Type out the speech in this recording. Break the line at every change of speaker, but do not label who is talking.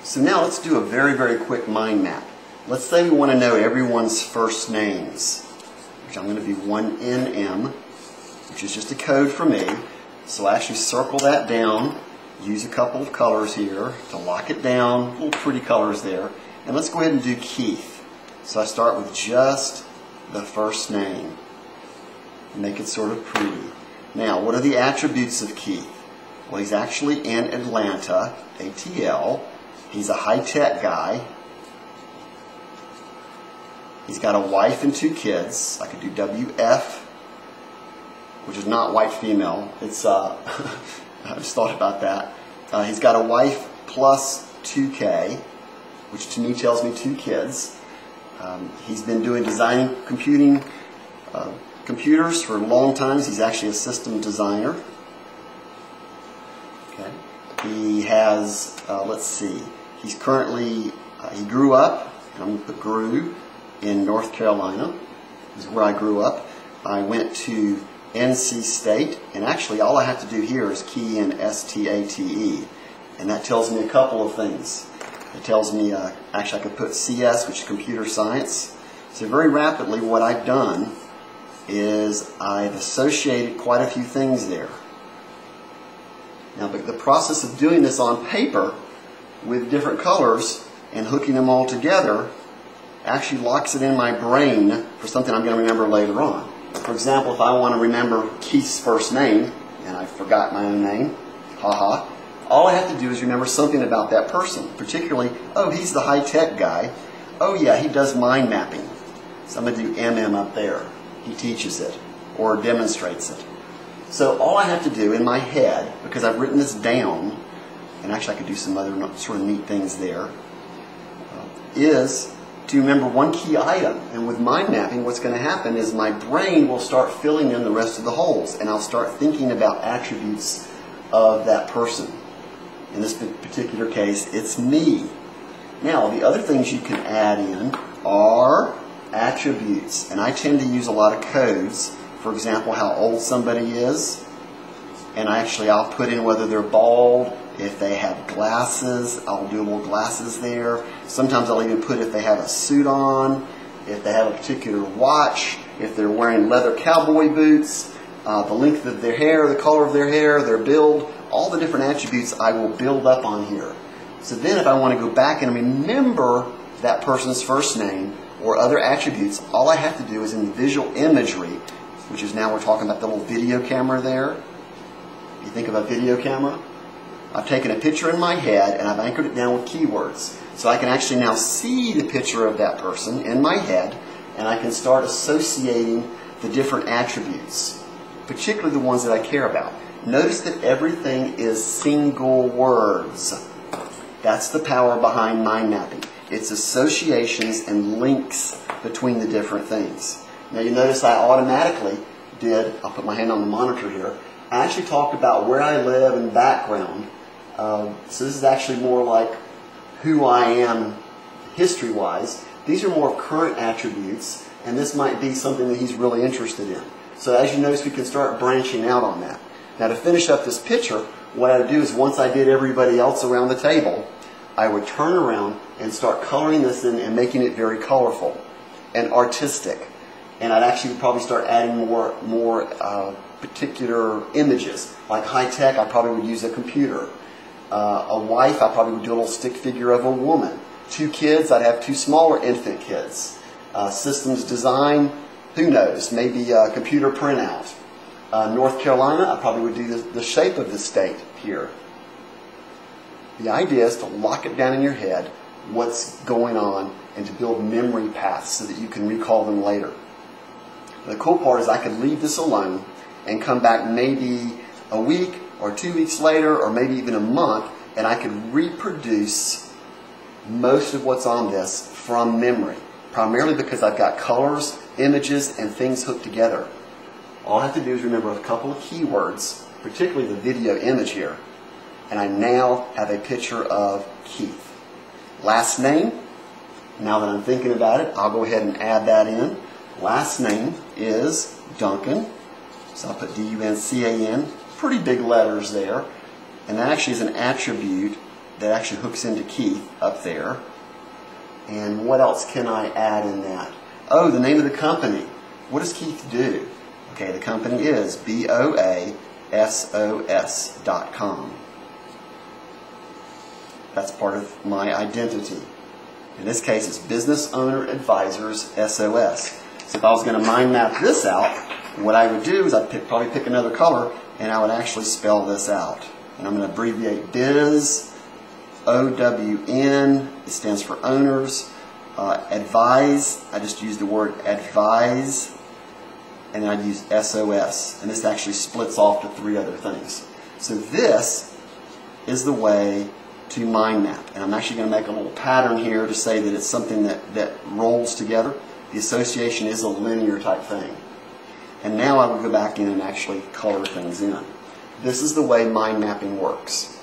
So now let's do a very, very quick mind map. Let's say we want to know everyone's first names, which I'm going to be 1NM, which is just a code for me. So I actually circle that down, use a couple of colors here to lock it down, little pretty colors there. And let's go ahead and do Keith. So I start with just the first name. Make it sort of pretty. Now, what are the attributes of Keith? Well, he's actually in Atlanta, ATL. He's a high-tech guy. He's got a wife and 2 kids. I could do WF, which is not white female. It's I just thought about that. He's got a wife plus 2K, which to me tells me 2 kids. He's been doing designing computers for a long time. He's actually a system designer. Okay. He has, let's see, he's currently, he grew up, and I'm going to put grew, in North Carolina. This is where I grew up. I went to NC State, and actually all I have to do here is key in STATE, and that tells me a couple of things. It tells me, actually I could put CS, which is computer science. So very rapidly what I've done is I've associated quite a few things there. Now the process of doing this on paper with different colors and hooking them all together actually locks it in my brain for something I'm going to remember later on. For example, if I want to remember Keith's first name, and I forgot my own name, haha, all I have to do is remember something about that person, particularly, oh, he's the high-tech guy. Oh yeah, he does mind mapping. So I'm going to do MM up there. He teaches it or demonstrates it. So all I have to do in my head, because I've written this down, and actually I could do some other sort of neat things there, is to remember one key item. And with mind mapping, what's going to happen is my brain will start filling in the rest of the holes, and I'll start thinking about attributes of that person. In this particular case, it's me. Now, the other things you can add in are attributes, and I tend to use a lot of codes. For example, how old somebody is, and I'll put in whether they're bald, if they have glasses, I'll do little glasses there. Sometimes I'll even put if they have a suit on, if they have a particular watch, if they're wearing leather cowboy boots, the length of their hair, the color of their hair, their build, all the different attributes I will build up on here. So then if I want to go back and remember that person's first name or other attributes, all I have to do is in the visual imagery, which is now we're talking about the little video camera there. You think of a video camera? I've taken a picture in my head and I've anchored it down with keywords. So I can actually now see the picture of that person in my head, and I can start associating the different attributes, particularly the ones that I care about. Notice that everything is single words. That's the power behind mind mapping. It's associations and links between the different things. Now you notice I automatically did, I'll put my hand on the monitor here, I actually talked about where I live and background. So this is actually more like who I am history-wise. These are more current attributes, and this might be something that he's really interested in. So as you notice, we can start branching out on that. Now to finish up this picture, what I would do is once I did everybody else around the table, I would turn around and start coloring this in and making it very colorful and artistic. And I'd actually probably start adding more particular images. Like high-tech, I probably would use a computer. A wife, I probably would do a little stick figure of a woman. 2 kids, I'd have 2 smaller infant kids. Systems design, who knows, maybe a computer printout. North Carolina, I probably would do the shape of the state here. The idea is to lock it down in your head, what's going on, and to build memory paths so that you can recall them later. The cool part is I could leave this alone and come back maybe a week or 2 weeks later or maybe even a month, and I could reproduce most of what's on this from memory, primarily because I've got colors, images, and things hooked together. All I have to do is remember a couple of keywords, particularly the video image here, and I now have a picture of Keith. Last name, now that I'm thinking about it, I'll go ahead and add that in. Last name is Duncan, so I'll put D-U-N-C-A-N, pretty big letters there, and that actually is an attribute that actually hooks into Keith up there. And what else can I add in that? Oh, the name of the company. What does Keith do? Okay, the company is VOILA.com. That's part of my identity. In this case, it's Business Owner Advisors SOS. So if I was going to mind map this out, what I would do is I'd probably pick another color, and I would actually spell this out. And I'm going to abbreviate BIZ, OWN, it stands for owners. Advise, I just use the word advise, and then I'd use SOS. And this actually splits off to 3 other things. So this is the way to mind map. And I'm actually going to make a little pattern here to say that it's something that rolls together. The association is a linear type thing. And now I will go back in and actually color things in. This is the way mind mapping works.